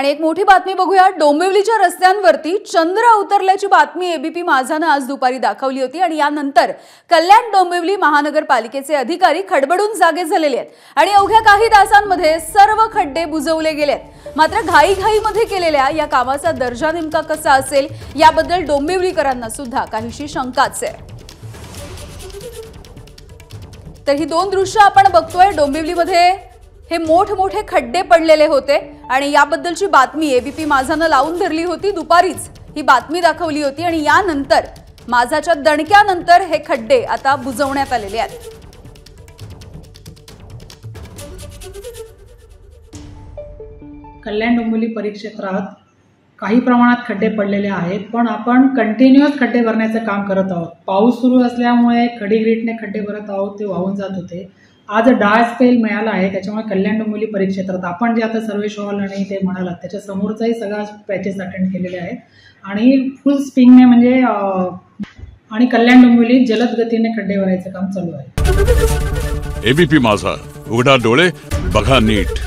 आणि एक मोठी बातमी बघूया। डोंबिवलीच्या रस्त्यांवरती चंद्र उतरल्याची बातमी एबीपी माझाने आज दुपारी दाखवली होती आणि यानंतर कल्याण डोंबिवली महानगरपालिकेचे अधिकारी खडबडून जागे झालेले आहेत आणि अवघ्या काही तासांमध्ये सर्व खड्डे बुजवले गेलेत। मात्र घाईघाईमध्ये केलेल्या या कामाचा दर्जा नेमका कसा असेल याबद्दल डोंबिवलीकरांना सुद्धा काहीशी शंकाच आहे। तर ही दोन दृश्य आपण बघतोय। डोंबिवलीमध्ये हे मोठमोठे खड्डे पडलेले होते आणि याबद्दलची बातमी एबीपी माझाने लावून धरली होती। दुपारीच ही बातमी दाखवली होती आणि यानंतर माझाच्या दणक्यानंतर हे खड्डे आता बुजवण्यात आलेले आहेत। कल्याण डोंबिवली परिक्षेत्रात काही प्रमाणात खड्डे पडलेले आहेत, पण आपण कंटिन्युअस खड्डे भरण्याचं काम करत आहोत। पाऊस सुरू असल्यामुळे खडी ग्रीटने खड्डे भरत आहोत, ते वाहून जात होते। आज डाळ स्पेल मिळाला आहे, त्याच्यामुळे कल्याण डोंबिवली परिक्षेत्रात आपण जे आता सर्वेश हॉल आणि ते म्हणालात त्याच्या समोरचाही सगळा पॅचेस अटेंड केलेले आहेत आणि फुल स्पिंगने म्हणजे आणि कल्याण डोंबिवली जलद गतीने खड्डे भरायचं काम चालू आहे। एबीपी माझा, उघडा डोळे बघा नीट।